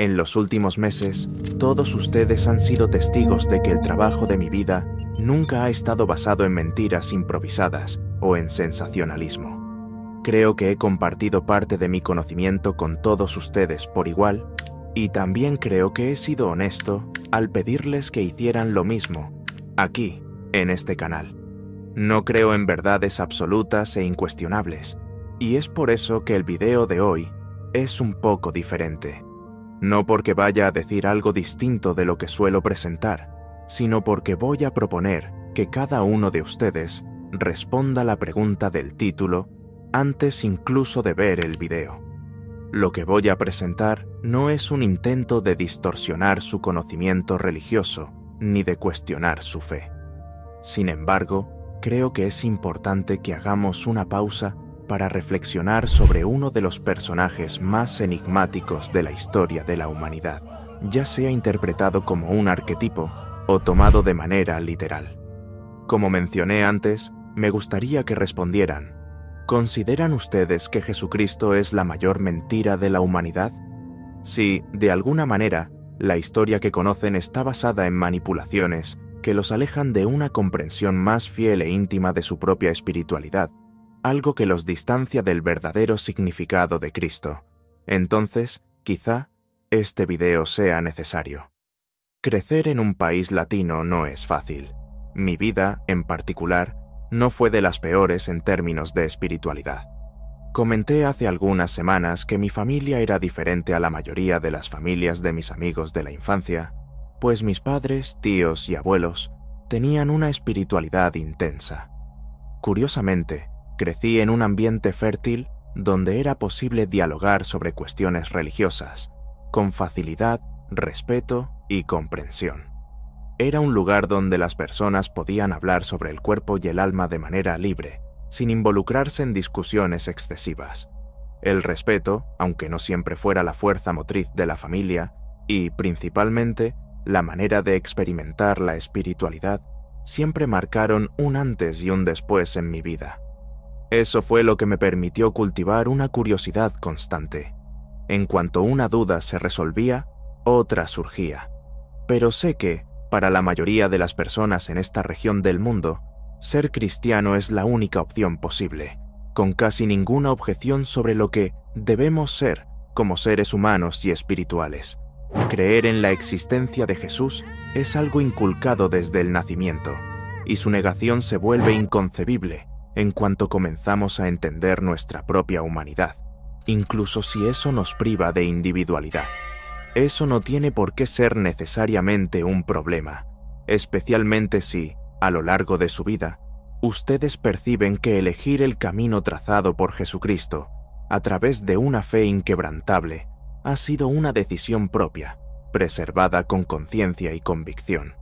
En los últimos meses, todos ustedes han sido testigos de que el trabajo de mi vida nunca ha estado basado en mentiras improvisadas o en sensacionalismo. Creo que he compartido parte de mi conocimiento con todos ustedes por igual, y también creo que he sido honesto al pedirles que hicieran lo mismo, aquí, en este canal. No creo en verdades absolutas e incuestionables, y es por eso que el video de hoy es un poco diferente. No porque vaya a decir algo distinto de lo que suelo presentar, sino porque voy a proponer que cada uno de ustedes responda la pregunta del título antes incluso de ver el video. Lo que voy a presentar no es un intento de distorsionar su conocimiento religioso ni de cuestionar su fe. Sin embargo, creo que es importante que hagamos una pausa para reflexionar sobre uno de los personajes más enigmáticos de la historia de la humanidad, ya sea interpretado como un arquetipo o tomado de manera literal. Como mencioné antes, me gustaría que respondieran: ¿consideran ustedes que Jesucristo es la mayor mentira de la humanidad? Si, de alguna manera, la historia que conocen está basada en manipulaciones que los alejan de una comprensión más fiel e íntima de su propia espiritualidad, algo que los distancia del verdadero significado de Cristo, entonces, quizá, este video sea necesario. Crecer en un país latino no es fácil. Mi vida, en particular, no fue de las peores en términos de espiritualidad. Comenté hace algunas semanas que mi familia era diferente a la mayoría de las familias de mis amigos de la infancia, pues mis padres, tíos y abuelos tenían una espiritualidad intensa. Curiosamente, crecí en un ambiente fértil donde era posible dialogar sobre cuestiones religiosas, con facilidad, respeto y comprensión. Era un lugar donde las personas podían hablar sobre el cuerpo y el alma de manera libre, sin involucrarse en discusiones excesivas. El respeto, aunque no siempre fuera la fuerza motriz de la familia, y, principalmente, la manera de experimentar la espiritualidad, siempre marcaron un antes y un después en mi vida. Eso fue lo que me permitió cultivar una curiosidad constante. En cuanto una duda se resolvía, otra surgía. Pero sé que, para la mayoría de las personas en esta región del mundo, ser cristiano es la única opción posible, con casi ninguna objeción sobre lo que debemos ser como seres humanos y espirituales. Creer en la existencia de Jesús es algo inculcado desde el nacimiento, y su negación se vuelve inconcebible en cuanto comenzamos a entender nuestra propia humanidad, incluso si eso nos priva de individualidad. Eso no tiene por qué ser necesariamente un problema, especialmente si, a lo largo de su vida, ustedes perciben que elegir el camino trazado por Jesucristo, a través de una fe inquebrantable, ha sido una decisión propia, preservada con conciencia y convicción.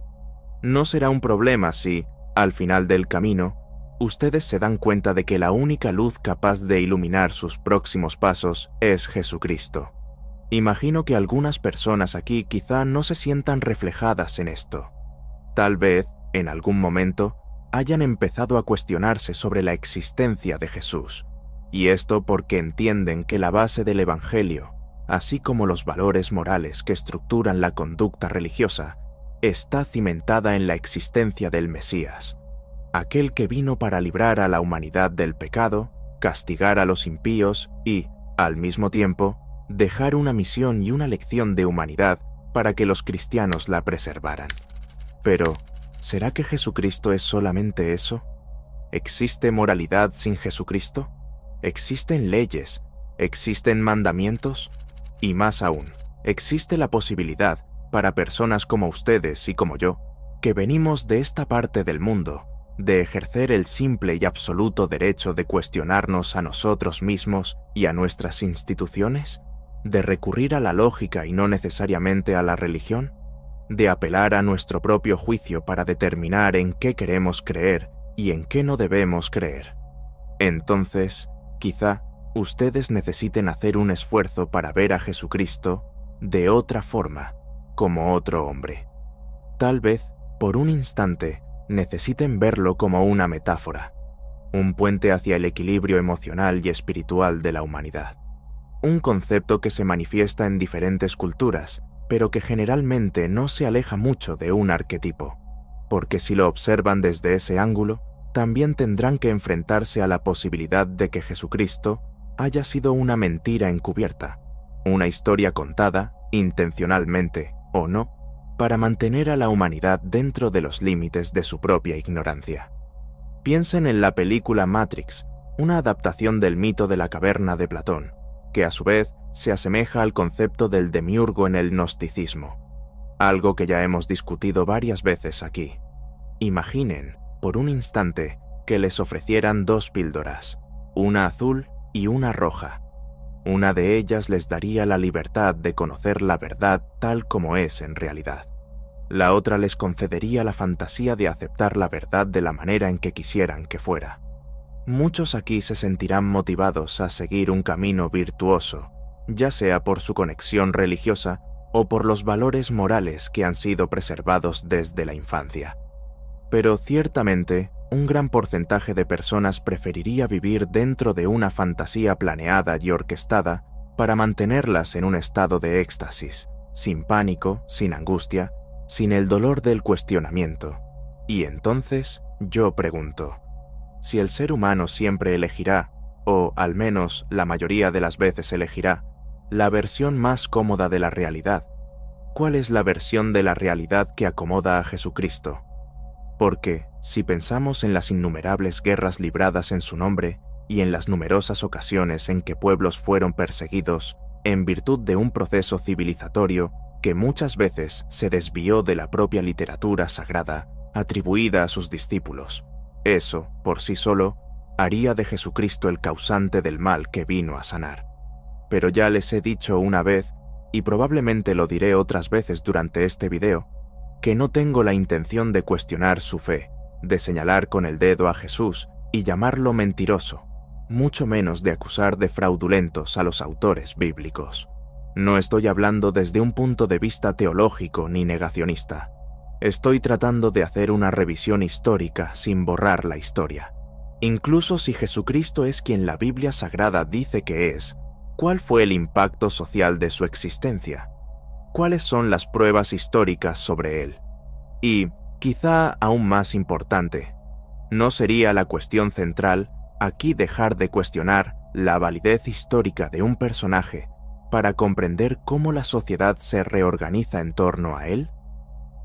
No será un problema si, al final del camino, ustedes se dan cuenta de que la única luz capaz de iluminar sus próximos pasos es Jesucristo. Imagino que algunas personas aquí quizá no se sientan reflejadas en esto. Tal vez, en algún momento, hayan empezado a cuestionarse sobre la existencia de Jesús, y esto porque entienden que la base del Evangelio, así como los valores morales que estructuran la conducta religiosa, está cimentada en la existencia del Mesías, aquel que vino para librar a la humanidad del pecado, castigar a los impíos y, al mismo tiempo, dejar una misión y una lección de humanidad para que los cristianos la preservaran. Pero, ¿será que Jesucristo es solamente eso? ¿Existe moralidad sin Jesucristo? ¿Existen leyes? ¿Existen mandamientos? Y más aún, existe la posibilidad, para personas como ustedes y como yo, que venimos de esta parte del mundo, de ejercer el simple y absoluto derecho de cuestionarnos a nosotros mismos y a nuestras instituciones, de recurrir a la lógica y no necesariamente a la religión, de apelar a nuestro propio juicio para determinar en qué queremos creer y en qué no debemos creer. Entonces, quizá ustedes necesiten hacer un esfuerzo para ver a Jesucristo de otra forma, como otro hombre. Tal vez, por un instante, necesiten verlo como una metáfora, un puente hacia el equilibrio emocional y espiritual de la humanidad. un concepto que se manifiesta en diferentes culturas, pero que generalmente no se aleja mucho de un arquetipo, porque si lo observan desde ese ángulo, también tendrán que enfrentarse a la posibilidad de que Jesucristo haya sido una mentira encubierta, una historia contada, intencionalmente o no, para mantener a la humanidad dentro de los límites de su propia ignorancia. Piensen en la película Matrix, una adaptación del mito de la caverna de Platón, que a su vez se asemeja al concepto del demiurgo en el gnosticismo, algo que ya hemos discutido varias veces aquí. Imaginen, por un instante, que les ofrecieran dos píldoras, una azul y una roja. Una de ellas les daría la libertad de conocer la verdad tal como es en realidad. La otra les concedería la fantasía de aceptar la verdad de la manera en que quisieran que fuera. Muchos aquí se sentirán motivados a seguir un camino virtuoso, ya sea por su conexión religiosa o por los valores morales que han sido preservados desde la infancia. Pero ciertamente, un gran porcentaje de personas preferiría vivir dentro de una fantasía planeada y orquestada para mantenerlas en un estado de éxtasis, sin pánico, sin angustia, sin el dolor del cuestionamiento. Y entonces, yo pregunto, si el ser humano siempre elegirá, o al menos la mayoría de las veces elegirá, la versión más cómoda de la realidad, ¿cuál es la versión de la realidad que acomoda a Jesucristo? Porque, si pensamos en las innumerables guerras libradas en su nombre y en las numerosas ocasiones en que pueblos fueron perseguidos en virtud de un proceso civilizatorio que muchas veces se desvió de la propia literatura sagrada atribuida a sus discípulos, eso, por sí solo, haría de Jesucristo el causante del mal que vino a sanar. Pero ya les he dicho una vez, y probablemente lo diré otras veces durante este video, que no tengo la intención de cuestionar su fe, de señalar con el dedo a Jesús y llamarlo mentiroso, mucho menos de acusar de fraudulentos a los autores bíblicos. No estoy hablando desde un punto de vista teológico ni negacionista. Estoy tratando de hacer una revisión histórica sin borrar la historia. Incluso si Jesucristo es quien la Biblia Sagrada dice que es, ¿cuál fue el impacto social de su existencia? ¿Cuáles son las pruebas históricas sobre él? Y, quizá aún más importante, ¿no sería la cuestión central aquí dejar de cuestionar la validez histórica de un personaje para comprender cómo la sociedad se reorganiza en torno a él?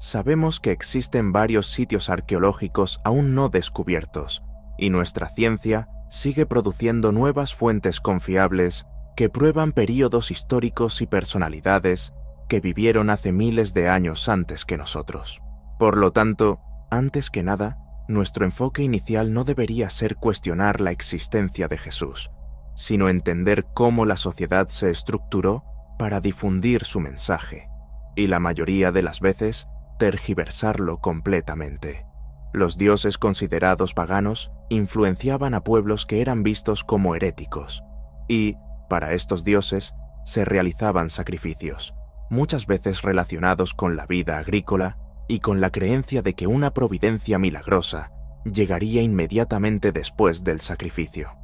Sabemos que existen varios sitios arqueológicos aún no descubiertos, y nuestra ciencia sigue produciendo nuevas fuentes confiables que prueban períodos históricos y personalidades que vivieron hace miles de años antes que nosotros. Por lo tanto, antes que nada, nuestro enfoque inicial no debería ser cuestionar la existencia de Jesús, sino entender cómo la sociedad se estructuró para difundir su mensaje, y la mayoría de las veces, tergiversarlo completamente. Los dioses considerados paganos influenciaban a pueblos que eran vistos como heréticos, y, para estos dioses, se realizaban sacrificios, muchas veces relacionados con la vida agrícola y con la creencia de que una providencia milagrosa llegaría inmediatamente después del sacrificio.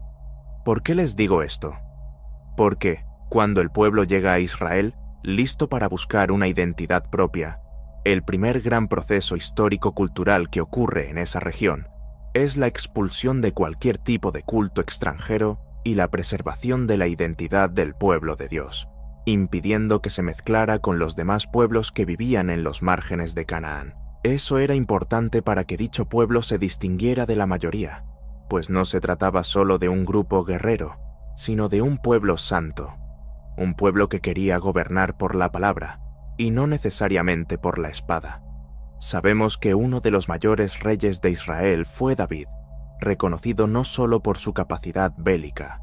¿Por qué les digo esto? Porque, cuando el pueblo llega a Israel, listo para buscar una identidad propia, el primer gran proceso histórico-cultural que ocurre en esa región es la expulsión de cualquier tipo de culto extranjero y la preservación de la identidad del pueblo de Dios, impidiendo que se mezclara con los demás pueblos que vivían en los márgenes de Canaán. Eso era importante para que dicho pueblo se distinguiera de la mayoría, pues no se trataba solo de un grupo guerrero, sino de un pueblo santo, un pueblo que quería gobernar por la palabra, y no necesariamente por la espada. Sabemos que uno de los mayores reyes de Israel fue David, reconocido no solo por su capacidad bélica,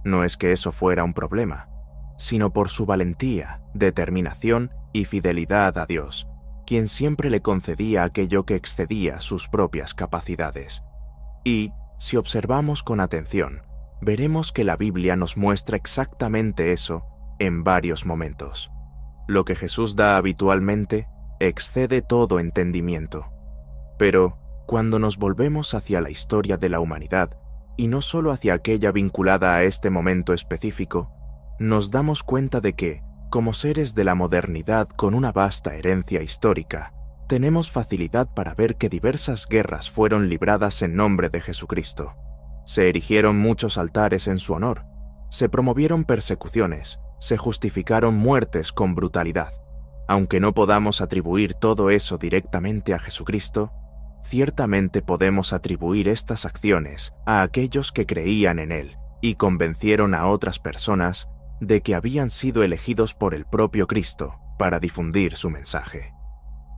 no es que eso fuera un problema, sino por su valentía, determinación y fidelidad a Dios, quien siempre le concedía aquello que excedía sus propias capacidades. Y, si observamos con atención, veremos que la Biblia nos muestra exactamente eso en varios momentos. Lo que Jesús da habitualmente excede todo entendimiento. Pero, cuando nos volvemos hacia la historia de la humanidad, y no solo hacia aquella vinculada a este momento específico, nos damos cuenta de que, como seres de la modernidad con una vasta herencia histórica, tenemos facilidad para ver que diversas guerras fueron libradas en nombre de Jesucristo. Se erigieron muchos altares en su honor, se promovieron persecuciones, se justificaron muertes con brutalidad. Aunque no podamos atribuir todo eso directamente a Jesucristo, ciertamente podemos atribuir estas acciones a aquellos que creían en Él y convencieron a otras personas de que habían sido elegidos por el propio Cristo para difundir su mensaje.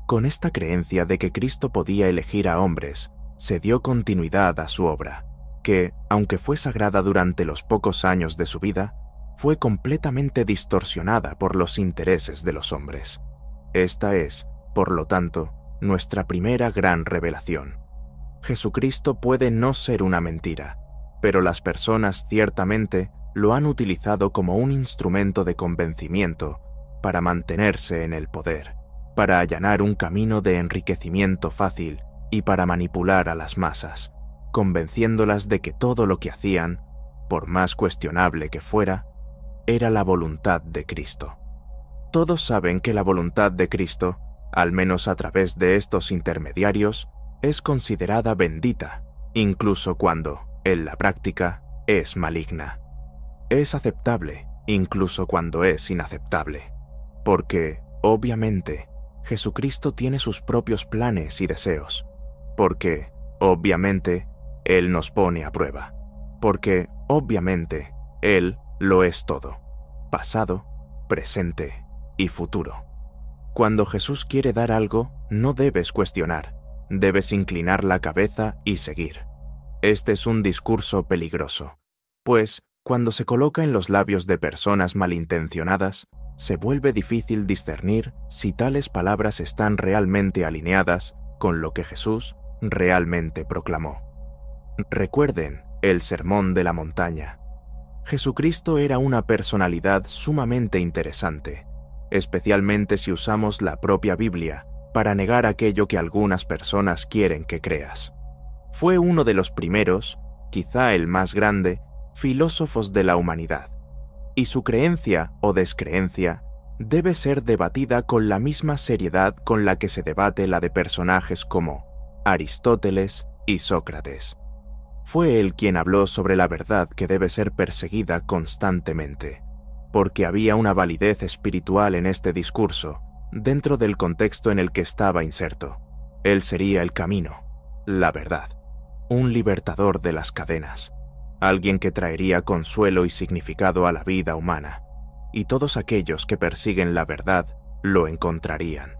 Con esta creencia de que Cristo podía elegir a hombres, se dio continuidad a su obra, que, aunque fue sagrada durante los pocos años de su vida, fue completamente distorsionada por los intereses de los hombres. Esta es, por lo tanto, nuestra primera gran revelación. Jesucristo puede no ser una mentira, pero las personas ciertamente lo han utilizado como un instrumento de convencimiento para mantenerse en el poder, para allanar un camino de enriquecimiento fácil y para manipular a las masas, convenciéndolas de que todo lo que hacían, por más cuestionable que fuera, era la voluntad de Cristo. Todos saben que la voluntad de Cristo, al menos a través de estos intermediarios, es considerada bendita, incluso cuando, en la práctica, es maligna. Es aceptable, incluso cuando es inaceptable, porque, obviamente, Jesucristo tiene sus propios planes y deseos, porque, obviamente, Él nos pone a prueba, porque, obviamente, Él lo es todo, pasado, presente y futuro. Cuando Jesús quiere dar algo, no debes cuestionar, debes inclinar la cabeza y seguir. Este es un discurso peligroso, pues, cuando se coloca en los labios de personas malintencionadas, se vuelve difícil discernir si tales palabras están realmente alineadas con lo que Jesús realmente proclamó. Recuerden el Sermón de la Montaña. Jesucristo era una personalidad sumamente interesante, especialmente si usamos la propia Biblia para negar aquello que algunas personas quieren que creas. Fue uno de los primeros, quizá el más grande, filósofos de la humanidad, y su creencia o descreencia debe ser debatida con la misma seriedad con la que se debate la de personajes como Aristóteles y Sócrates. Fue él quien habló sobre la verdad que debe ser perseguida constantemente, porque había una validez espiritual en este discurso, dentro del contexto en el que estaba inserto. Él sería el camino, la verdad, un libertador de las cadenas, alguien que traería consuelo y significado a la vida humana, y todos aquellos que persiguen la verdad lo encontrarían.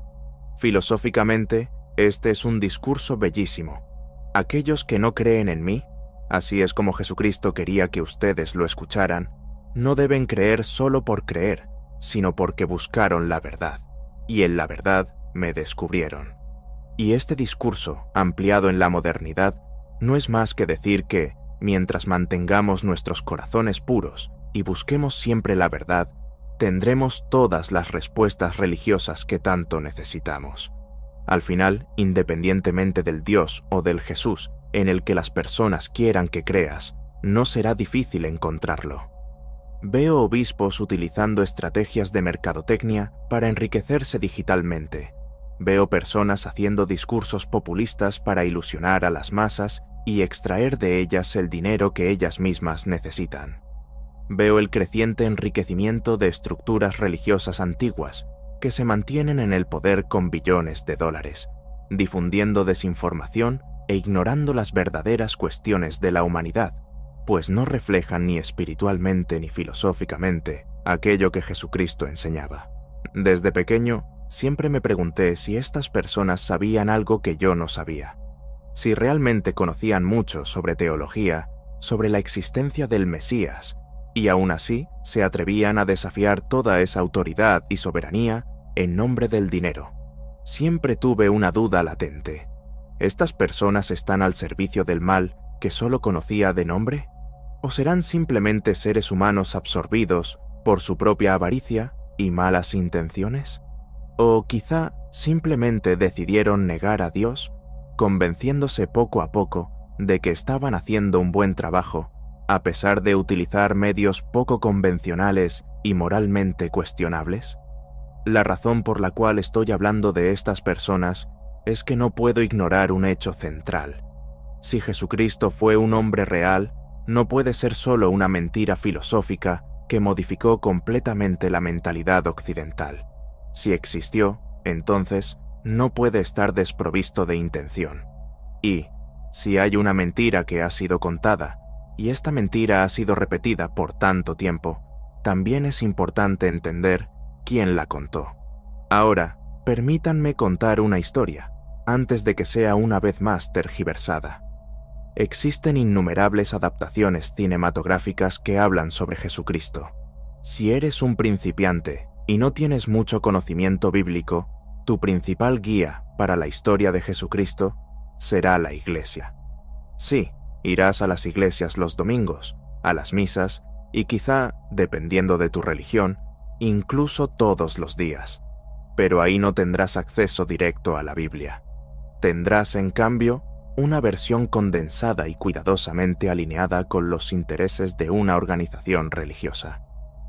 Filosóficamente, este es un discurso bellísimo. Aquellos que no creen en mí, así es como Jesucristo quería que ustedes lo escucharan, no deben creer solo por creer, sino porque buscaron la verdad, y en la verdad me descubrieron. Y este discurso, ampliado en la modernidad, no es más que decir que, mientras mantengamos nuestros corazones puros y busquemos siempre la verdad, tendremos todas las respuestas religiosas que tanto necesitamos. Al final, independientemente del Dios o del Jesús en el que las personas quieran que creas, no será difícil encontrarlo. Veo obispos utilizando estrategias de mercadotecnia para enriquecerse digitalmente. Veo personas haciendo discursos populistas para ilusionar a las masas y extraer de ellas el dinero que ellas mismas necesitan. Veo el creciente enriquecimiento de estructuras religiosas antiguas que se mantienen en el poder con billones de dólares, difundiendo desinformación e ignorando las verdaderas cuestiones de la humanidad, pues no reflejan ni espiritualmente ni filosóficamente aquello que Jesucristo enseñaba. Desde pequeño, siempre me pregunté si estas personas sabían algo que yo no sabía, si realmente conocían mucho sobre teología, sobre la existencia del Mesías, y aún así se atrevían a desafiar toda esa autoridad y soberanía en nombre del dinero. Siempre tuve una duda latente. ¿Estas personas están al servicio del mal que solo conocía de nombre? ¿O serán simplemente seres humanos absorbidos por su propia avaricia y malas intenciones? ¿O quizá simplemente decidieron negar a Dios, convenciéndose poco a poco de que estaban haciendo un buen trabajo, a pesar de utilizar medios poco convencionales y moralmente cuestionables? La razón por la cual estoy hablando de estas personas es que no puedo ignorar un hecho central. Si Jesucristo fue un hombre real, no puede ser solo una mentira filosófica que modificó completamente la mentalidad occidental. Si existió, entonces, no puede estar desprovisto de intención. Y, si hay una mentira que ha sido contada, y esta mentira ha sido repetida por tanto tiempo, también es importante entender quién la contó. Ahora, permítanme contar una historia, antes de que sea una vez más tergiversada. Existen innumerables adaptaciones cinematográficas que hablan sobre Jesucristo. Si eres un principiante y no tienes mucho conocimiento bíblico, tu principal guía para la historia de Jesucristo será la iglesia. Sí, irás a las iglesias los domingos, a las misas y quizá, dependiendo de tu religión, incluso todos los días. Pero ahí no tendrás acceso directo a la Biblia. Tendrás, en cambio, una versión condensada y cuidadosamente alineada con los intereses de una organización religiosa.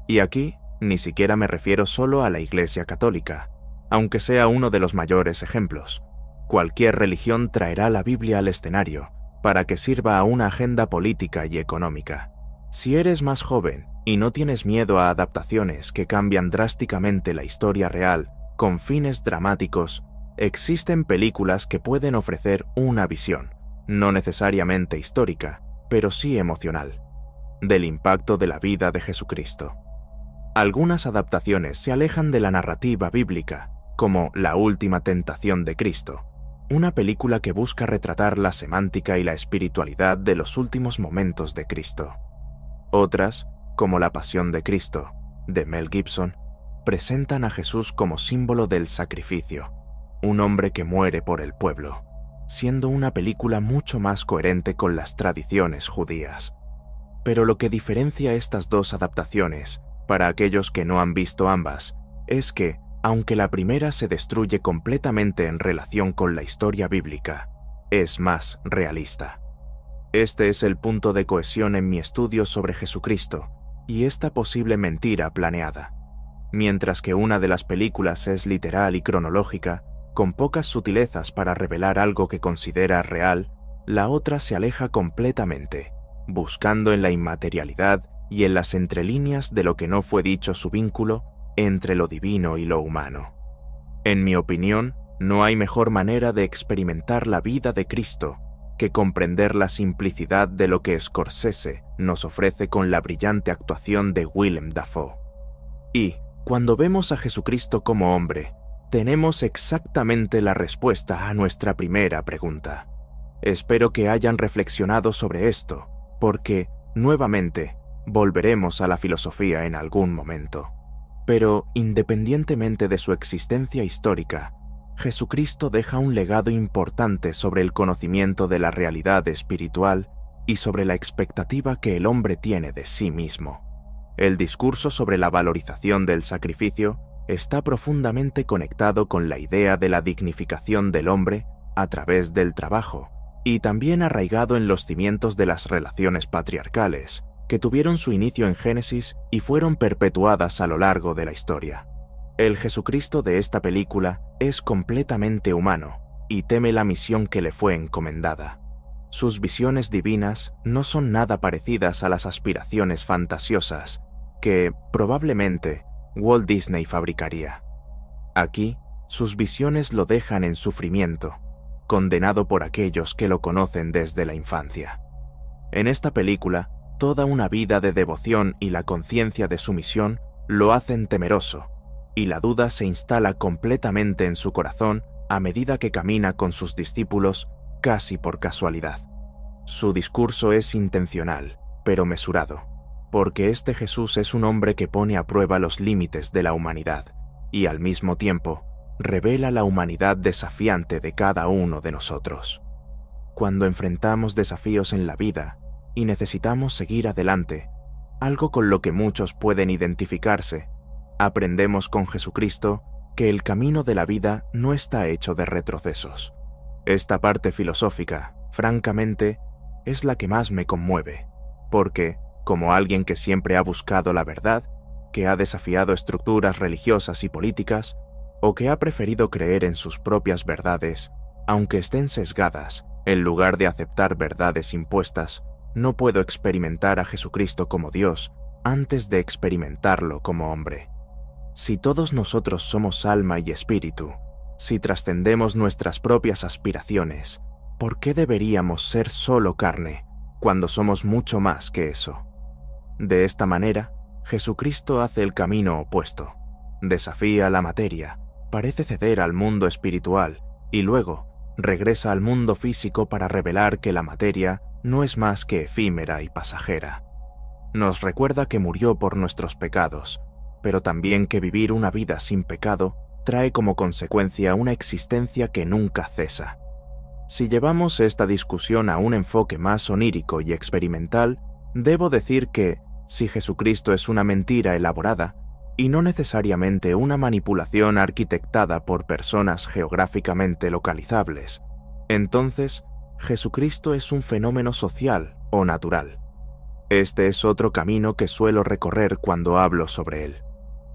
Y aquí ni siquiera me refiero solo a la Iglesia Católica, aunque sea uno de los mayores ejemplos. Cualquier religión traerá la Biblia al escenario para que sirva a una agenda política y económica. Si eres más joven y no tienes miedo a adaptaciones que cambian drásticamente la historia real con fines dramáticos, existen películas que pueden ofrecer una visión, no necesariamente histórica, pero sí emocional, del impacto de la vida de Jesucristo. Algunas adaptaciones se alejan de la narrativa bíblica, como La última tentación de Cristo, una película que busca retratar la semántica y la espiritualidad de los últimos momentos de Cristo. Otras, como La pasión de Cristo, de Mel Gibson, presentan a Jesús como símbolo del sacrificio, un hombre que muere por el pueblo, siendo una película mucho más coherente con las tradiciones judías. Pero lo que diferencia estas dos adaptaciones, para aquellos que no han visto ambas, es que, aunque la primera se destruye completamente en relación con la historia bíblica, es más realista. Este es el punto de cohesión en mi estudio sobre Jesucristo y esta posible mentira planeada. Mientras que una de las películas es literal y cronológica, con pocas sutilezas para revelar algo que considera real, la otra se aleja completamente, buscando en la inmaterialidad y en las entrelíneas de lo que no fue dicho su vínculo entre lo divino y lo humano. En mi opinión, no hay mejor manera de experimentar la vida de Cristo que comprender la simplicidad de lo que Scorsese nos ofrece con la brillante actuación de Willem Dafoe. Y, cuando vemos a Jesucristo como hombre, tenemos exactamente la respuesta a nuestra primera pregunta. Espero que hayan reflexionado sobre esto, porque, nuevamente, volveremos a la filosofía en algún momento. Pero, independientemente de su existencia histórica, Jesucristo deja un legado importante sobre el conocimiento de la realidad espiritual y sobre la expectativa que el hombre tiene de sí mismo. El discurso sobre la valorización del sacrificio está profundamente conectado con la idea de la dignificación del hombre a través del trabajo y también arraigado en los cimientos de las relaciones patriarcales, que tuvieron su inicio en Génesis y fueron perpetuadas a lo largo de la historia. El Jesucristo de esta película es completamente humano y teme la misión que le fue encomendada. Sus visiones divinas no son nada parecidas a las aspiraciones fantasiosas que, probablemente, Walt Disney fabricaría. Aquí, sus visiones lo dejan en sufrimiento, condenado por aquellos que lo conocen desde la infancia. En esta película, toda una vida de devoción y la conciencia de su misión lo hacen temeroso, y la duda se instala completamente en su corazón a medida que camina con sus discípulos casi por casualidad. Su discurso es intencional, pero mesurado, porque este Jesús es un hombre que pone a prueba los límites de la humanidad y al mismo tiempo revela la humanidad desafiante de cada uno de nosotros. Cuando enfrentamos desafíos en la vida y necesitamos seguir adelante, algo con lo que muchos pueden identificarse, aprendemos con Jesucristo que el camino de la vida no está hecho de retrocesos. Esta parte filosófica, francamente, es la que más me conmueve, porque, como alguien que siempre ha buscado la verdad, que ha desafiado estructuras religiosas y políticas, o que ha preferido creer en sus propias verdades, aunque estén sesgadas, en lugar de aceptar verdades impuestas, no puedo experimentar a Jesucristo como Dios antes de experimentarlo como hombre. Si todos nosotros somos alma y espíritu, si trascendemos nuestras propias aspiraciones, ¿por qué deberíamos ser solo carne cuando somos mucho más que eso? De esta manera, Jesucristo hace el camino opuesto, desafía la materia, parece ceder al mundo espiritual y luego regresa al mundo físico para revelar que la materia no es más que efímera y pasajera. Nos recuerda que murió por nuestros pecados, pero también que vivir una vida sin pecado trae como consecuencia una existencia que nunca cesa. Si llevamos esta discusión a un enfoque más onírico y experimental, debo decir que, si Jesucristo es una mentira elaborada, y no necesariamente una manipulación arquitectada por personas geográficamente localizables, entonces Jesucristo es un fenómeno social o natural. Este es otro camino que suelo recorrer cuando hablo sobre él.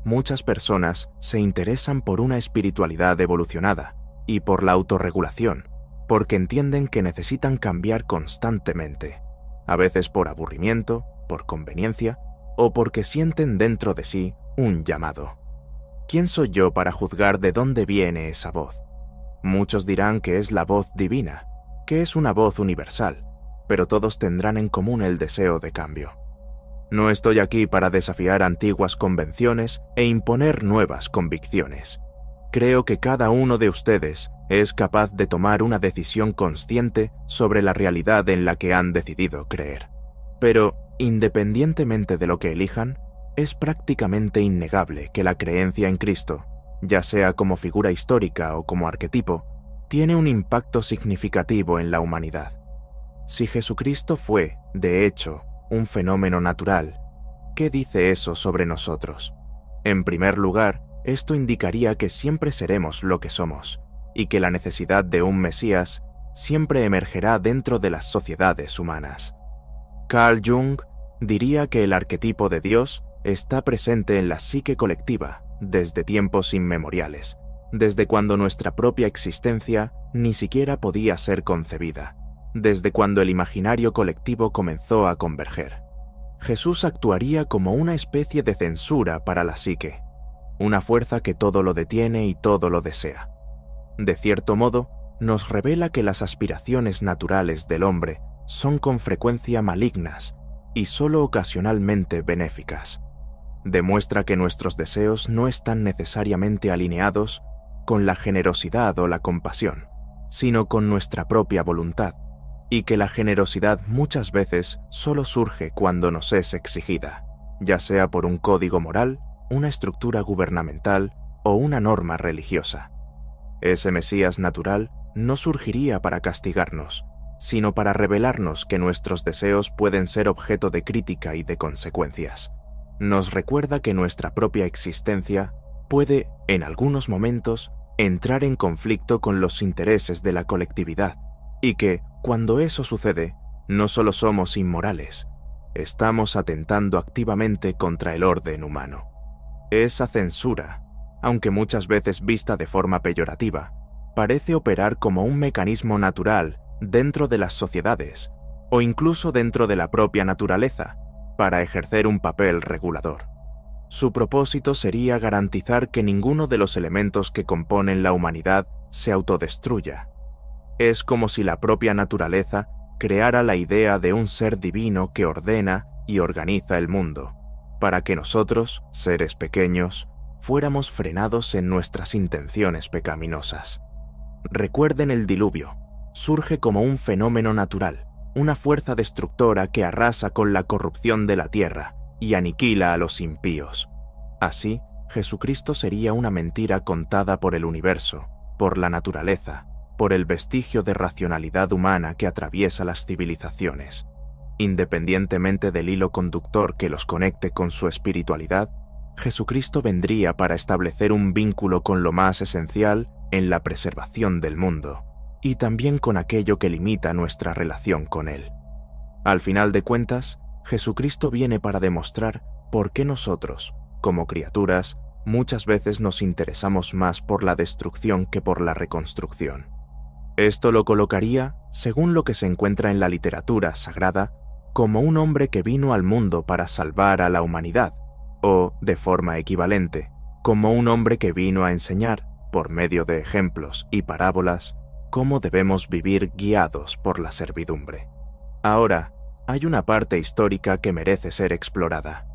Muchas personas se interesan por una espiritualidad evolucionada y por la autorregulación, porque entienden que necesitan cambiar constantemente, a veces por aburrimiento, por conveniencia, o porque sienten dentro de sí un llamado. ¿Quién soy yo para juzgar de dónde viene esa voz? Muchos dirán que es la voz divina, que es una voz universal, pero todos tendrán en común el deseo de cambio. No estoy aquí para desafiar antiguas convenciones e imponer nuevas convicciones. Creo que cada uno de ustedes es capaz de tomar una decisión consciente sobre la realidad en la que han decidido creer. Pero, independientemente de lo que elijan, es prácticamente innegable que la creencia en Cristo, ya sea como figura histórica o como arquetipo, tiene un impacto significativo en la humanidad. Si Jesucristo fue, de hecho, un fenómeno natural, ¿qué dice eso sobre nosotros? En primer lugar, esto indicaría que siempre seremos lo que somos, y que la necesidad de un Mesías siempre emergerá dentro de las sociedades humanas. Carl Jung diría que el arquetipo de Dios está presente en la psique colectiva desde tiempos inmemoriales, desde cuando nuestra propia existencia ni siquiera podía ser concebida, desde cuando el imaginario colectivo comenzó a converger. Jesús actuaría como una especie de censura para la psique, una fuerza que todo lo detiene y todo lo desea. De cierto modo, nos revela que las aspiraciones naturales del hombre son con frecuencia malignas y solo ocasionalmente benéficas. Demuestra que nuestros deseos no están necesariamente alineados con la generosidad o la compasión, sino con nuestra propia voluntad, y que la generosidad muchas veces solo surge cuando nos es exigida, ya sea por un código moral, una estructura gubernamental o una norma religiosa. Ese Mesías natural no surgiría para castigarnos, sino para revelarnos que nuestros deseos pueden ser objeto de crítica y de consecuencias. Nos recuerda que nuestra propia existencia puede, en algunos momentos, entrar en conflicto con los intereses de la colectividad, y que, cuando eso sucede, no solo somos inmorales, estamos atentando activamente contra el orden humano. Esa censura, aunque muchas veces vista de forma peyorativa, parece operar como un mecanismo natural dentro de las sociedades, o incluso dentro de la propia naturaleza, para ejercer un papel regulador. Su propósito sería garantizar que ninguno de los elementos que componen la humanidad se autodestruya. Es como si la propia naturaleza creara la idea de un ser divino que ordena y organiza el mundo, para que nosotros, seres pequeños, fuéramos frenados en nuestras intenciones pecaminosas. Recuerden el diluvio, surge como un fenómeno natural, una fuerza destructora que arrasa con la corrupción de la tierra y aniquila a los impíos. Así, Jesucristo sería una mentira contada por el universo, por la naturaleza, por el vestigio de racionalidad humana que atraviesa las civilizaciones. Independientemente del hilo conductor que los conecte con su espiritualidad, Jesucristo vendría para establecer un vínculo con lo más esencial en la preservación del mundo, y también con aquello que limita nuestra relación con él. Al final de cuentas, Jesucristo viene para demostrar por qué nosotros, como criaturas, muchas veces nos interesamos más por la destrucción que por la reconstrucción. Esto lo colocaría, según lo que se encuentra en la literatura sagrada, como un hombre que vino al mundo para salvar a la humanidad, o, de forma equivalente, como un hombre que vino a enseñar, por medio de ejemplos y parábolas, cómo debemos vivir guiados por la servidumbre. Ahora, hay una parte histórica que merece ser explorada.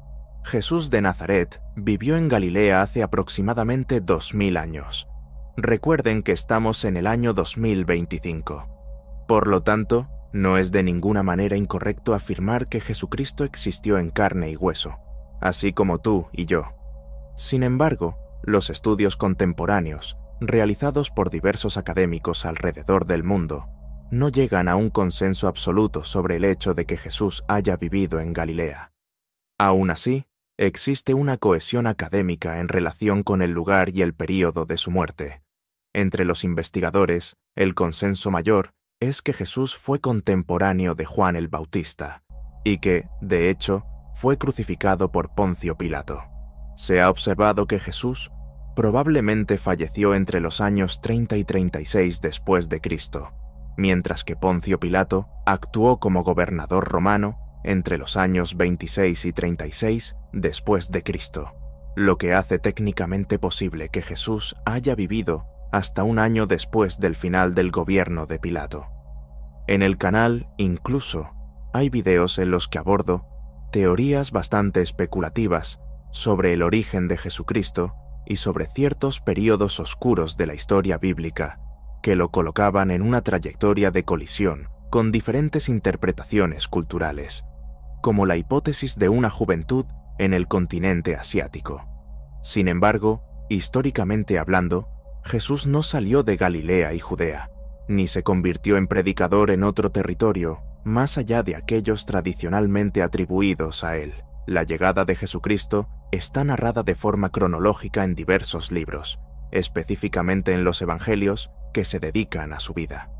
Jesús de Nazaret vivió en Galilea hace aproximadamente 2000 años. Recuerden que estamos en el año 2025. Por lo tanto, no es de ninguna manera incorrecto afirmar que Jesucristo existió en carne y hueso, así como tú y yo. Sin embargo, los estudios contemporáneos, realizados por diversos académicos alrededor del mundo, no llegan a un consenso absoluto sobre el hecho de que Jesús haya vivido en Galilea. Aún así, existe una cohesión académica en relación con el lugar y el período de su muerte. Entre los investigadores, el consenso mayor es que Jesús fue contemporáneo de Juan el Bautista, y que, de hecho, fue crucificado por Poncio Pilato. Se ha observado que Jesús probablemente falleció entre los años 30 y 36 después de Cristo, mientras que Poncio Pilato actuó como gobernador romano entre los años 26 y 36 después de Cristo, lo que hace técnicamente posible que Jesús haya vivido hasta un año después del final del gobierno de Pilato. En el canal, incluso, hay videos en los que abordo teorías bastante especulativas sobre el origen de Jesucristo y sobre ciertos períodos oscuros de la historia bíblica que lo colocaban en una trayectoria de colisión con diferentes interpretaciones culturales, como la hipótesis de una juventud en el continente asiático. Sin embargo, históricamente hablando, Jesús no salió de Galilea y Judea, ni se convirtió en predicador en otro territorio más allá de aquellos tradicionalmente atribuidos a él. La llegada de Jesucristo está narrada de forma cronológica en diversos libros, específicamente en los evangelios que se dedican a su vida.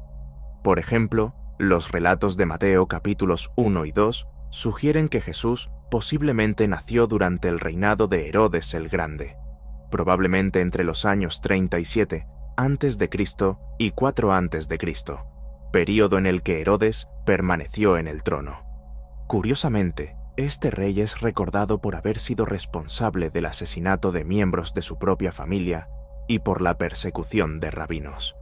Por ejemplo, los relatos de Mateo capítulos 1 y 2 sugieren que Jesús posiblemente nació durante el reinado de Herodes el Grande, probablemente entre los años 37 a.C. y 4 a.C., período en el que Herodes permaneció en el trono. Curiosamente, este rey es recordado por haber sido responsable del asesinato de miembros de su propia familia y por la persecución de rabinos.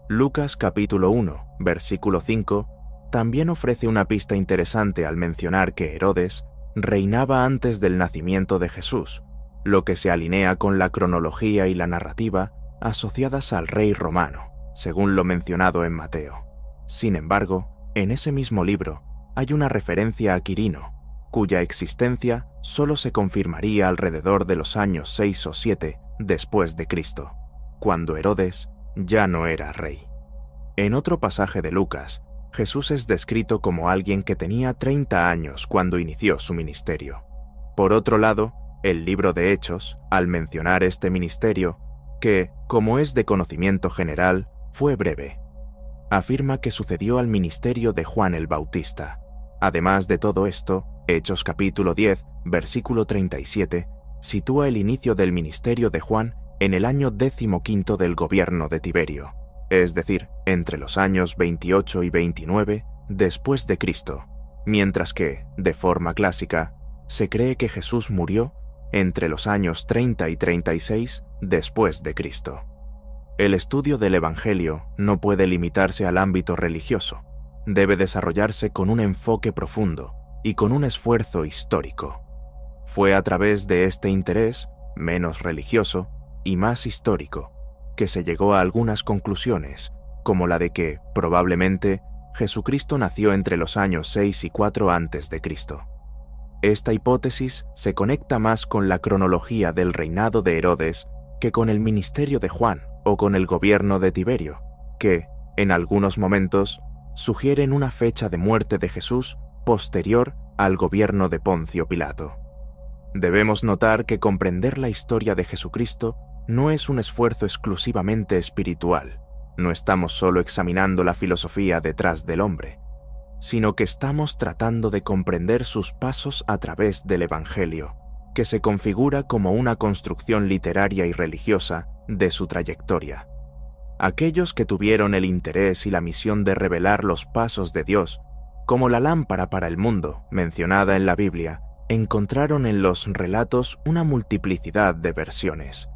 Lucas capítulo 1, versículo 5, también ofrece una pista interesante al mencionar que Herodes reinaba antes del nacimiento de Jesús, lo que se alinea con la cronología y la narrativa asociadas al rey romano, según lo mencionado en Mateo. Sin embargo, en ese mismo libro hay una referencia a Quirino, cuya existencia solo se confirmaría alrededor de los años 6 o 7 después de Cristo, cuando Herodes ya no era rey. En otro pasaje de Lucas, Jesús es descrito como alguien que tenía 30 años cuando inició su ministerio. Por otro lado, el libro de Hechos, al mencionar este ministerio, que, como es de conocimiento general, fue breve, afirma que sucedió al ministerio de Juan el Bautista. Además de todo esto, Hechos capítulo 10, versículo 37, sitúa el inicio del ministerio de Juan en el año 15 del gobierno de Tiberio, es decir, entre los años 28 y 29 después de Cristo, mientras que, de forma clásica, se cree que Jesús murió entre los años 30 y 36 después de Cristo. El estudio del Evangelio no puede limitarse al ámbito religioso, debe desarrollarse con un enfoque profundo y con un esfuerzo histórico. Fue a través de este interés, menos religioso y más histórico, que se llegó a algunas conclusiones, como la de que, probablemente, Jesucristo nació entre los años 6 y 4 a.C. Esta hipótesis se conecta más con la cronología del reinado de Herodes que con el ministerio de Juan o con el gobierno de Tiberio, que, en algunos momentos, sugieren una fecha de muerte de Jesús posterior al gobierno de Poncio Pilato. Debemos notar que comprender la historia de Jesucristo no es un esfuerzo exclusivamente espiritual. No estamos solo examinando la filosofía detrás del hombre, sino que estamos tratando de comprender sus pasos a través del Evangelio, que se configura como una construcción literaria y religiosa de su trayectoria. Aquellos que tuvieron el interés y la misión de revelar los pasos de Dios, como la lámpara para el mundo mencionada en la Biblia, encontraron en los relatos una multiplicidad de versiones.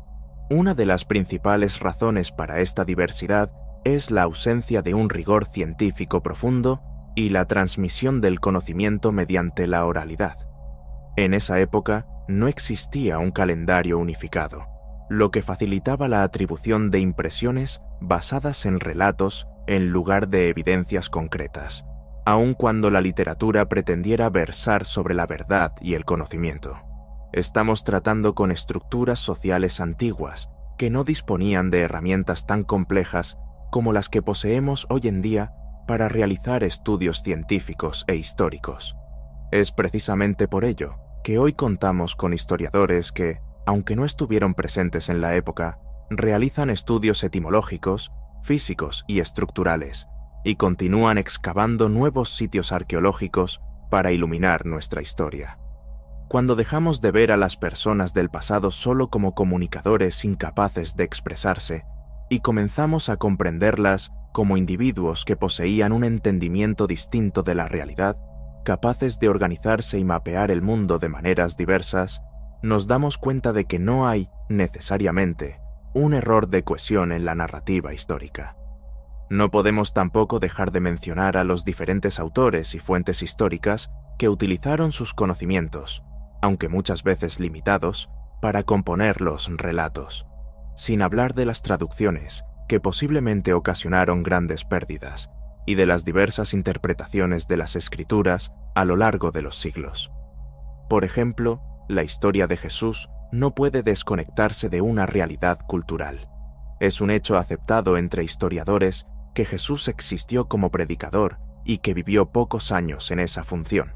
Una de las principales razones para esta diversidad es la ausencia de un rigor científico profundo y la transmisión del conocimiento mediante la oralidad. En esa época no existía un calendario unificado, lo que facilitaba la atribución de impresiones basadas en relatos en lugar de evidencias concretas, aun cuando la literatura pretendiera versar sobre la verdad y el conocimiento. Estamos tratando con estructuras sociales antiguas que no disponían de herramientas tan complejas como las que poseemos hoy en día para realizar estudios científicos e históricos. Es precisamente por ello que hoy contamos con historiadores que, aunque no estuvieron presentes en la época, realizan estudios etimológicos, físicos y estructurales, y continúan excavando nuevos sitios arqueológicos para iluminar nuestra historia. Cuando dejamos de ver a las personas del pasado solo como comunicadores incapaces de expresarse y comenzamos a comprenderlas como individuos que poseían un entendimiento distinto de la realidad, capaces de organizarse y mapear el mundo de maneras diversas, nos damos cuenta de que no hay, necesariamente, un error de cohesión en la narrativa histórica. No podemos tampoco dejar de mencionar a los diferentes autores y fuentes históricas que utilizaron sus conocimientos, aunque muchas veces limitados, para componer los relatos, sin hablar de las traducciones, que posiblemente ocasionaron grandes pérdidas, y de las diversas interpretaciones de las escrituras a lo largo de los siglos. Por ejemplo, la historia de Jesús no puede desconectarse de una realidad cultural. Es un hecho aceptado entre historiadores que Jesús existió como predicador y que vivió pocos años en esa función,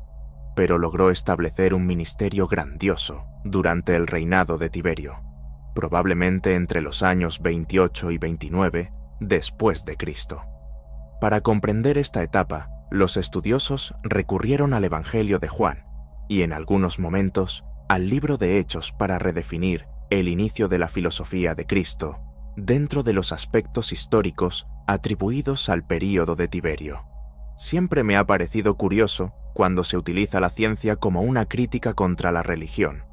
pero logró establecer un ministerio grandioso durante el reinado de Tiberio, probablemente entre los años 28 y 29 después de Cristo. Para comprender esta etapa, los estudiosos recurrieron al Evangelio de Juan y, en algunos momentos, al libro de Hechos para redefinir el inicio de la filosofía de Cristo dentro de los aspectos históricos atribuidos al período de Tiberio. Siempre me ha parecido curioso cuando se utiliza la ciencia como una crítica contra la religión,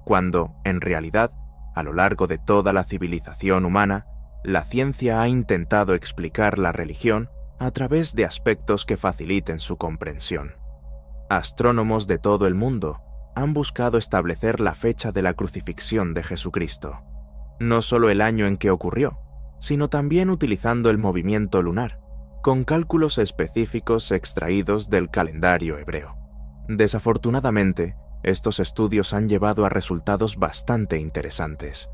cuando, en realidad, a lo largo de toda la civilización humana, la ciencia ha intentado explicar la religión a través de aspectos que faciliten su comprensión. Astrónomos de todo el mundo han buscado establecer la fecha de la crucifixión de Jesucristo, no solo el año en que ocurrió, sino también utilizando el movimiento lunar, con cálculos específicos extraídos del calendario hebreo. Desafortunadamente, estos estudios han llevado a resultados bastante interesantes.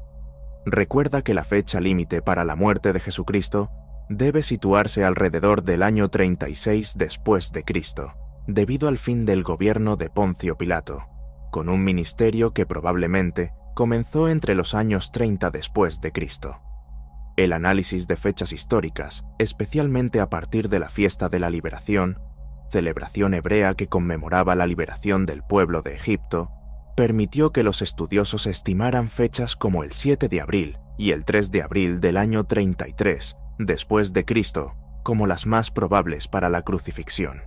Recuerda que la fecha límite para la muerte de Jesucristo debe situarse alrededor del año 36 después de Cristo, debido al fin del gobierno de Poncio Pilato, con un ministerio que probablemente comenzó entre los años 30 después de Cristo. El análisis de fechas históricas, especialmente a partir de la fiesta de la liberación, celebración hebrea que conmemoraba la liberación del pueblo de Egipto, permitió que los estudiosos estimaran fechas como el 7 de abril y el 3 de abril del año 33 después de Cristo como las más probables para la crucifixión.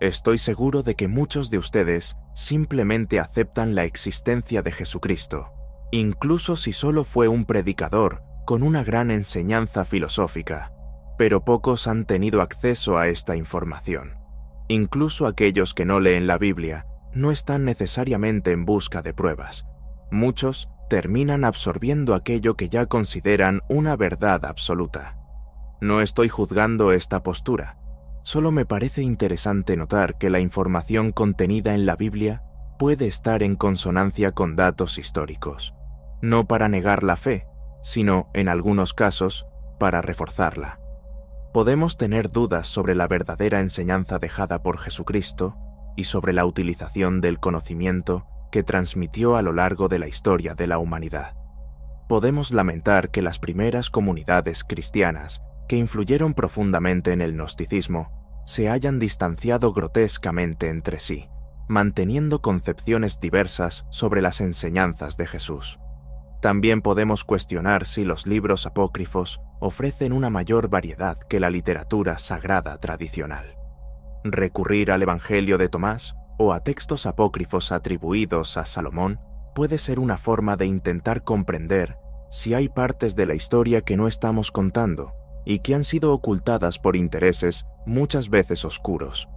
Estoy seguro de que muchos de ustedes simplemente aceptan la existencia de Jesucristo, incluso si solo fue un predicador con una gran enseñanza filosófica, pero pocos han tenido acceso a esta información. Incluso aquellos que no leen la Biblia no están necesariamente en busca de pruebas. Muchos terminan absorbiendo aquello que ya consideran una verdad absoluta. No estoy juzgando esta postura, solo me parece interesante notar que la información contenida en la Biblia puede estar en consonancia con datos históricos, no para negar la fe, sino, en algunos casos, para reforzarla. Podemos tener dudas sobre la verdadera enseñanza dejada por Jesucristo y sobre la utilización del conocimiento que transmitió a lo largo de la historia de la humanidad. Podemos lamentar que las primeras comunidades cristianas que influyeron profundamente en el gnosticismo se hayan distanciado grotescamente entre sí, manteniendo concepciones diversas sobre las enseñanzas de Jesús. También podemos cuestionar si los libros apócrifos ofrecen una mayor variedad que la literatura sagrada tradicional. Recurrir al Evangelio de Tomás o a textos apócrifos atribuidos a Salomón puede ser una forma de intentar comprender si hay partes de la historia que no estamos contando y que han sido ocultadas por intereses muchas veces oscuros.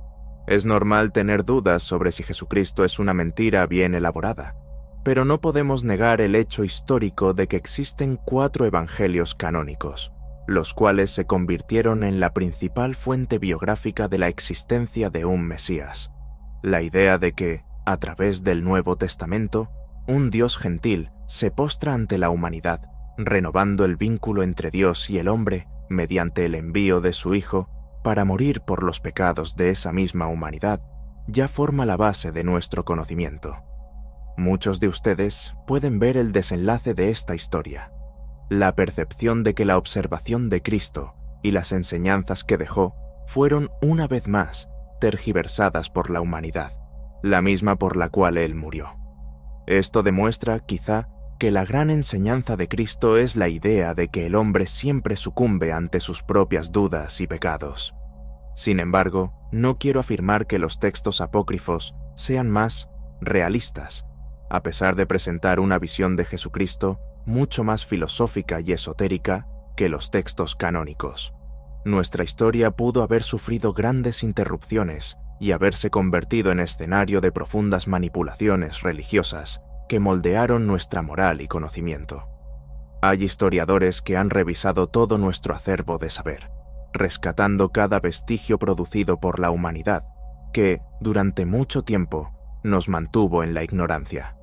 Es normal tener dudas sobre si Jesucristo es una mentira bien elaborada, pero no podemos negar el hecho histórico de que existen 4 evangelios canónicos, los cuales se convirtieron en la principal fuente biográfica de la existencia de un Mesías. La idea de que, a través del Nuevo Testamento, un Dios gentil se postra ante la humanidad, renovando el vínculo entre Dios y el hombre mediante el envío de su Hijo para morir por los pecados de esa misma humanidad, ya forma la base de nuestro conocimiento. Muchos de ustedes pueden ver el desenlace de esta historia, la percepción de que la observación de Cristo y las enseñanzas que dejó fueron una vez más tergiversadas por la humanidad, la misma por la cual Él murió. Esto demuestra, quizá, que la gran enseñanza de Cristo es la idea de que el hombre siempre sucumbe ante sus propias dudas y pecados. Sin embargo, no quiero afirmar que los textos apócrifos sean más realistas, a pesar de presentar una visión de Jesucristo mucho más filosófica y esotérica que los textos canónicos. Nuestra historia pudo haber sufrido grandes interrupciones y haberse convertido en escenario de profundas manipulaciones religiosas que moldearon nuestra moral y conocimiento. Hay historiadores que han revisado todo nuestro acervo de saber, rescatando cada vestigio producido por la humanidad, que, durante mucho tiempo, nos mantuvo en la ignorancia.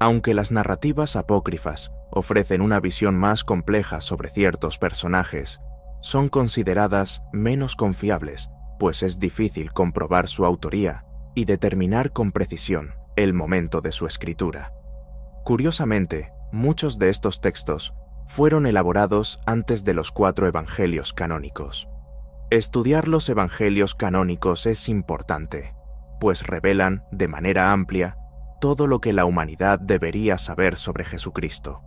Aunque las narrativas apócrifas ofrecen una visión más compleja sobre ciertos personajes, son consideradas menos confiables, pues es difícil comprobar su autoría y determinar con precisión el momento de su escritura. Curiosamente, muchos de estos textos fueron elaborados antes de los 4 evangelios canónicos. Estudiar los evangelios canónicos es importante, pues revelan, de manera amplia, todo lo que la humanidad debería saber sobre Jesucristo.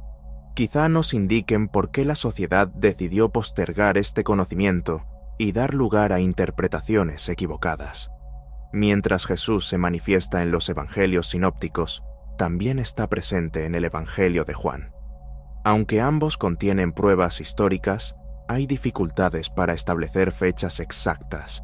Quizá nos indiquen por qué la sociedad decidió postergar este conocimiento y dar lugar a interpretaciones equivocadas. Mientras Jesús se manifiesta en los evangelios sinópticos, también está presente en el Evangelio de Juan. Aunque ambos contienen pruebas históricas, hay dificultades para establecer fechas exactas.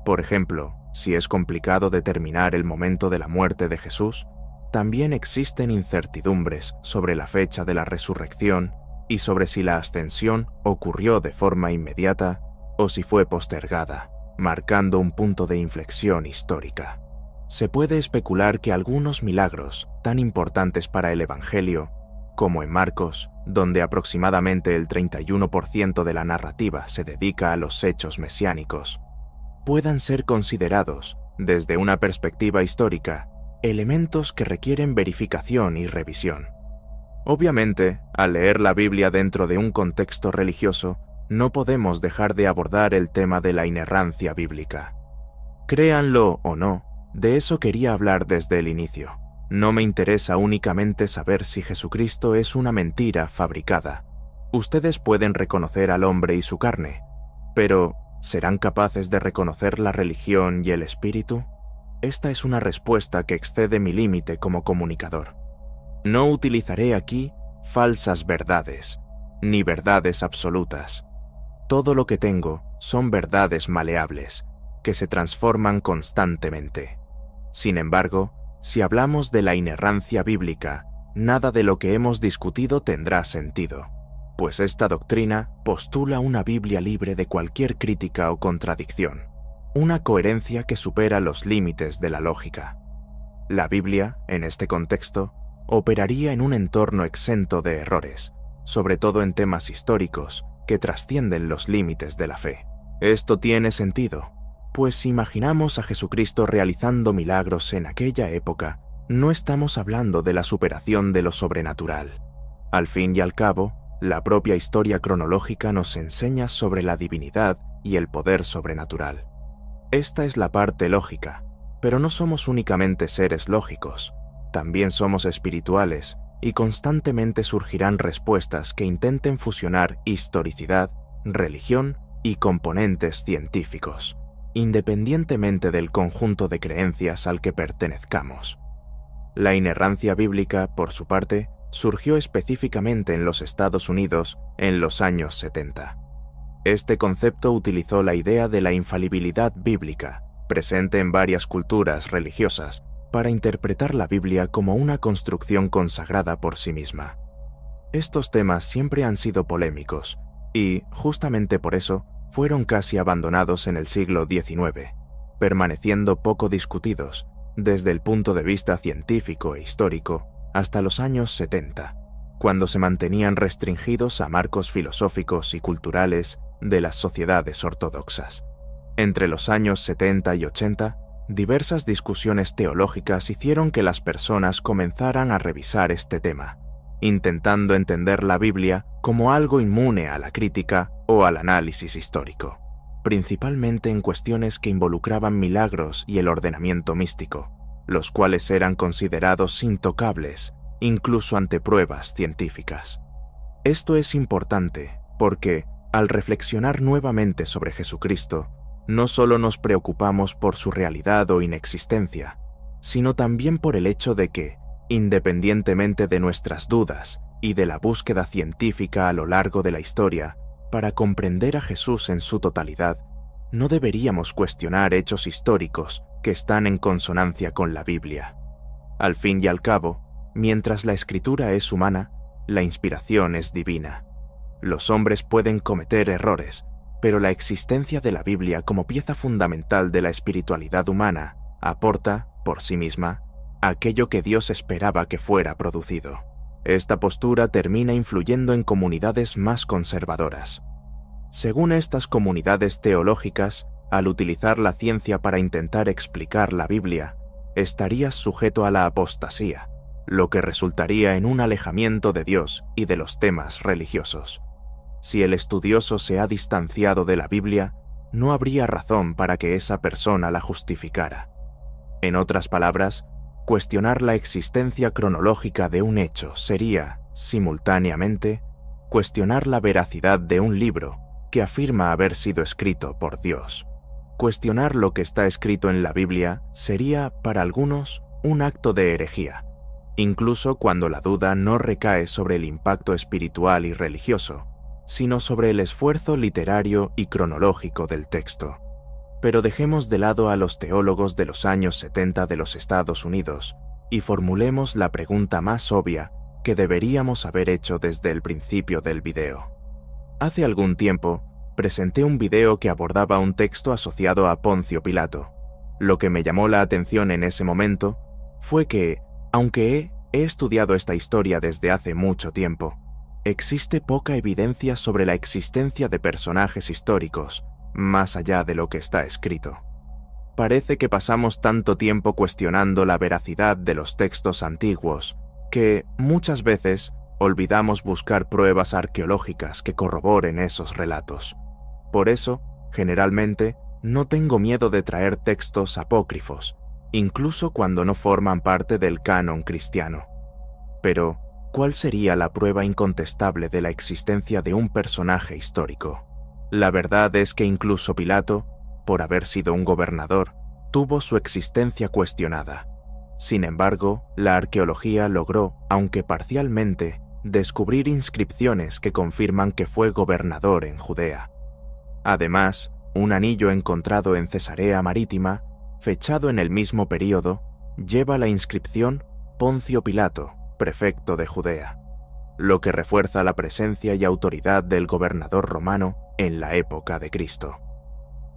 Por ejemplo, si es complicado determinar el momento de la muerte de Jesús, también existen incertidumbres sobre la fecha de la resurrección y sobre si la ascensión ocurrió de forma inmediata o si fue postergada, marcando un punto de inflexión histórica. Se puede especular que algunos milagros tan importantes para el Evangelio, como en Marcos, donde aproximadamente el 31% de la narrativa se dedica a los hechos mesiánicos, puedan ser considerados, desde una perspectiva histórica, elementos que requieren verificación y revisión. Obviamente, al leer la Biblia dentro de un contexto religioso, no podemos dejar de abordar el tema de la inerrancia bíblica. Créanlo o no, de eso quería hablar desde el inicio. No me interesa únicamente saber si Jesucristo es una mentira fabricada. Ustedes pueden reconocer al hombre y su carne, pero ¿serán capaces de reconocer la religión y el espíritu? Esta es una respuesta que excede mi límite como comunicador. No utilizaré aquí falsas verdades, ni verdades absolutas. Todo lo que tengo son verdades maleables, que se transforman constantemente. Sin embargo, si hablamos de la inerrancia bíblica, nada de lo que hemos discutido tendrá sentido, pues esta doctrina postula una Biblia libre de cualquier crítica o contradicción, una coherencia que supera los límites de la lógica. La Biblia, en este contexto, operaría en un entorno exento de errores, sobre todo en temas históricos que trascienden los límites de la fe. Esto tiene sentido, pues si imaginamos a Jesucristo realizando milagros en aquella época, no estamos hablando de la superación de lo sobrenatural. Al fin y al cabo, la propia historia cronológica nos enseña sobre la divinidad y el poder sobrenatural. Esta es la parte lógica, Pero no somos únicamente seres lógicos, también somos espirituales y constantemente surgirán respuestas que intenten fusionar historicidad, religión y componentes científicos, independientemente del conjunto de creencias al que pertenezcamos. La inerrancia bíblica, por su parte, surgió específicamente en los Estados Unidos en los años 70. Este concepto utilizó la idea de la infalibilidad bíblica, presente en varias culturas religiosas, para interpretar la Biblia como una construcción consagrada por sí misma. Estos temas siempre han sido polémicos y, justamente por eso, fueron casi abandonados en el siglo XIX, permaneciendo poco discutidos desde el punto de vista científico e histórico hasta los años 70, cuando se mantenían restringidos a marcos filosóficos y culturales de las sociedades ortodoxas. Entre los años 70 y 80, diversas discusiones teológicas hicieron que las personas comenzaran a revisar este tema, intentando entender la Biblia como algo inmune a la crítica o al análisis histórico, principalmente en cuestiones que involucraban milagros y el ordenamiento místico, los cuales eran considerados intocables, incluso ante pruebas científicas. Esto es importante porque, al reflexionar nuevamente sobre Jesucristo, no solo nos preocupamos por su realidad o inexistencia, sino también por el hecho de que, independientemente de nuestras dudas y de la búsqueda científica a lo largo de la historia, para comprender a Jesús en su totalidad, no deberíamos cuestionar hechos históricos que están en consonancia con la Biblia. Al fin y al cabo, mientras la escritura es humana, la inspiración es divina. Los hombres pueden cometer errores, pero la existencia de la Biblia como pieza fundamental de la espiritualidad humana aporta, por sí misma, aquello que Dios esperaba que fuera producido. Esta postura termina influyendo en comunidades más conservadoras. Según estas comunidades teológicas, al utilizar la ciencia para intentar explicar la Biblia, estarías sujeto a la apostasía, lo que resultaría en un alejamiento de Dios y de los temas religiosos. Si el estudioso se ha distanciado de la Biblia, no habría razón para que esa persona la justificara. En otras palabras, cuestionar la existencia cronológica de un hecho sería, simultáneamente, cuestionar la veracidad de un libro que afirma haber sido escrito por Dios. Cuestionar lo que está escrito en la Biblia sería, para algunos, un acto de herejía, incluso cuando la duda no recae sobre el impacto espiritual y religioso, sino sobre el esfuerzo literario y cronológico del texto. Pero dejemos de lado a los teólogos de los años 70 de los Estados Unidos y formulemos la pregunta más obvia que deberíamos haber hecho desde el principio del video. Hace algún tiempo, presenté un video que abordaba un texto asociado a Poncio Pilato. Lo que me llamó la atención en ese momento fue que, aunque he estudiado esta historia desde hace mucho tiempo, existe poca evidencia sobre la existencia de personajes históricos, más allá de lo que está escrito. Parece que pasamos tanto tiempo cuestionando la veracidad de los textos antiguos, que, muchas veces, olvidamos buscar pruebas arqueológicas que corroboren esos relatos. Por eso, generalmente, no tengo miedo de traer textos apócrifos, incluso cuando no forman parte del canon cristiano. Pero, ¿cuál sería la prueba incontestable de la existencia de un personaje histórico? La verdad es que incluso Pilato, por haber sido un gobernador, tuvo su existencia cuestionada. Sin embargo, la arqueología logró, aunque parcialmente, descubrir inscripciones que confirman que fue gobernador en Judea. Además, un anillo encontrado en Cesarea Marítima, fechado en el mismo período, lleva la inscripción Poncio Pilato, prefecto de Judea, lo que refuerza la presencia y autoridad del gobernador romano en la época de Cristo.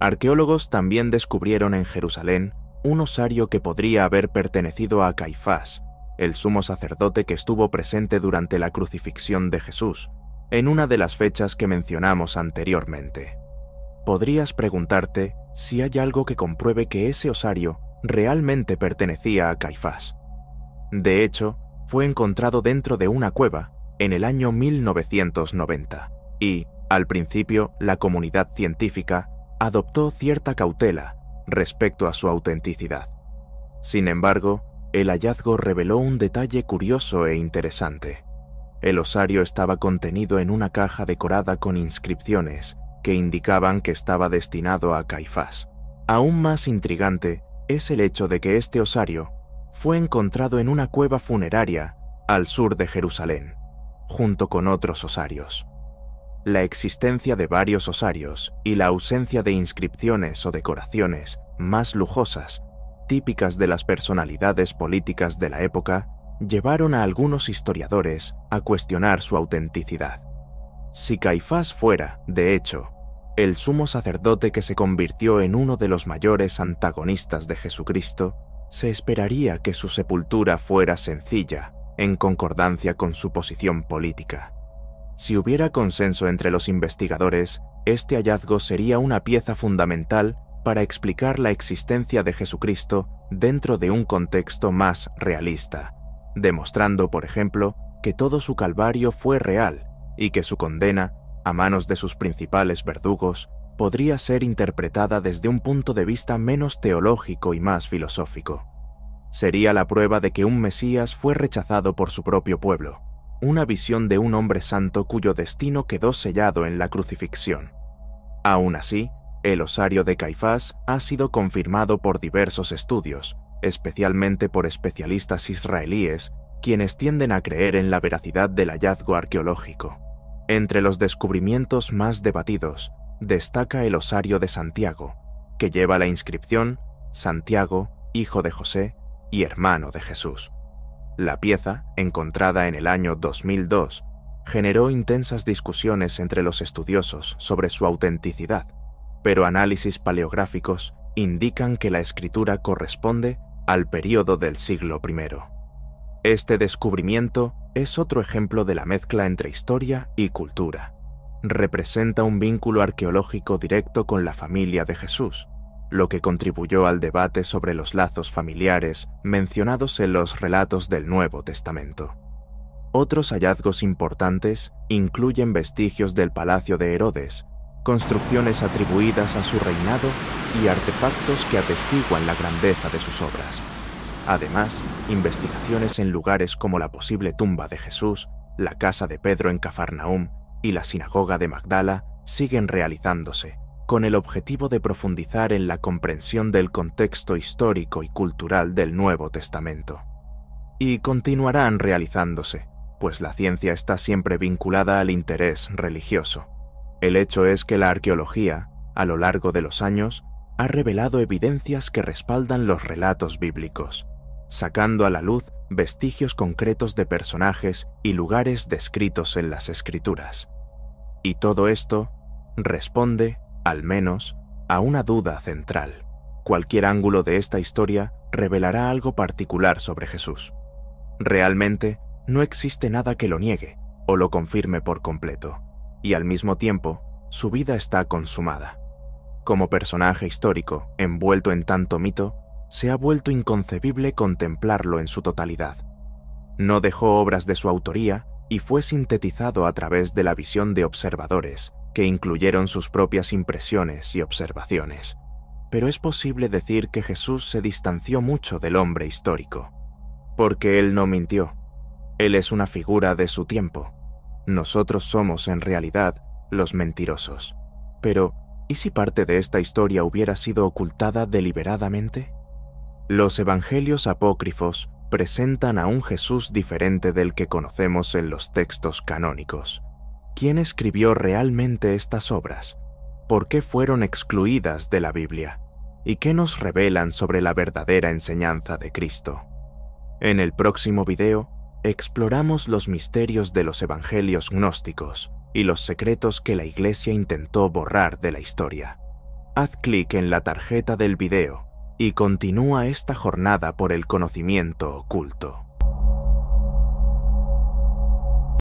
Arqueólogos también descubrieron en Jerusalén un osario que podría haber pertenecido a Caifás, el sumo sacerdote que estuvo presente durante la crucifixión de Jesús, en una de las fechas que mencionamos anteriormente. Podrías preguntarte si hay algo que compruebe que ese osario realmente pertenecía a Caifás. De hecho, fue encontrado dentro de una cueva en el año 1990 y, al principio, la comunidad científica adoptó cierta cautela respecto a su autenticidad. Sin embargo, el hallazgo reveló un detalle curioso e interesante. El osario estaba contenido en una caja decorada con inscripciones que indicaban que estaba destinado a Caifás. Aún más intrigante es el hecho de que este osario fue encontrado en una cueva funeraria al sur de Jerusalén, junto con otros osarios. La existencia de varios osarios y la ausencia de inscripciones o decoraciones más lujosas, típicas de las personalidades políticas de la época, llevaron a algunos historiadores a cuestionar su autenticidad. Si Caifás fuera, de hecho, el sumo sacerdote que se convirtió en uno de los mayores antagonistas de Jesucristo, se esperaría que su sepultura fuera sencilla, en concordancia con su posición política. Si hubiera consenso entre los investigadores, este hallazgo sería una pieza fundamental para explicar la existencia de Jesucristo dentro de un contexto más realista, demostrando, por ejemplo, que todo su calvario fue real y que su condena, a manos de sus principales verdugos, podría ser interpretada desde un punto de vista menos teológico y más filosófico. Sería la prueba de que un Mesías fue rechazado por su propio pueblo, una visión de un hombre santo cuyo destino quedó sellado en la crucifixión. Aún así, el osario de Caifás ha sido confirmado por diversos estudios, especialmente por especialistas israelíes, quienes tienden a creer en la veracidad del hallazgo arqueológico. Entre los descubrimientos más debatidos, destaca el osario de Santiago, que lleva la inscripción Santiago, hijo de José y hermano de Jesús. La pieza, encontrada en el año 2002, generó intensas discusiones entre los estudiosos sobre su autenticidad, pero análisis paleográficos indican que la escritura corresponde al período del siglo I. Este descubrimiento es otro ejemplo de la mezcla entre historia y cultura. Representa un vínculo arqueológico directo con la familia de Jesús, lo que contribuyó al debate sobre los lazos familiares mencionados en los relatos del Nuevo Testamento. Otros hallazgos importantes incluyen vestigios del palacio de Herodes, construcciones atribuidas a su reinado y artefactos que atestiguan la grandeza de sus obras. Además, investigaciones en lugares como la posible tumba de Jesús, la casa de Pedro en Cafarnaúm y la sinagoga de Magdala siguen realizándose, con el objetivo de profundizar en la comprensión del contexto histórico y cultural del Nuevo Testamento. Y continuarán realizándose, pues la ciencia está siempre vinculada al interés religioso. El hecho es que la arqueología, a lo largo de los años, ha revelado evidencias que respaldan los relatos bíblicos, sacando a la luz vestigios concretos de personajes y lugares descritos en las Escrituras. Y todo esto responde, al menos, a una duda central. Cualquier ángulo de esta historia revelará algo particular sobre Jesús. Realmente, no existe nada que lo niegue o lo confirme por completo, y al mismo tiempo, su vida está consumada. Como personaje histórico envuelto en tanto mito, se ha vuelto inconcebible contemplarlo en su totalidad. No dejó obras de su autoría y fue sintetizado a través de la visión de observadores, que incluyeron sus propias impresiones y observaciones. Pero es posible decir que Jesús se distanció mucho del hombre histórico, porque él no mintió. Él es una figura de su tiempo. Nosotros somos, en realidad, los mentirosos. Pero, ¿y si parte de esta historia hubiera sido ocultada deliberadamente? Los evangelios apócrifos presentan a un Jesús diferente del que conocemos en los textos canónicos. ¿Quién escribió realmente estas obras? ¿Por qué fueron excluidas de la Biblia? ¿Y qué nos revelan sobre la verdadera enseñanza de Cristo? En el próximo video, exploramos los misterios de los evangelios gnósticos y los secretos que la Iglesia intentó borrar de la historia. Haz clic en la tarjeta del video y continúa esta jornada por el conocimiento oculto.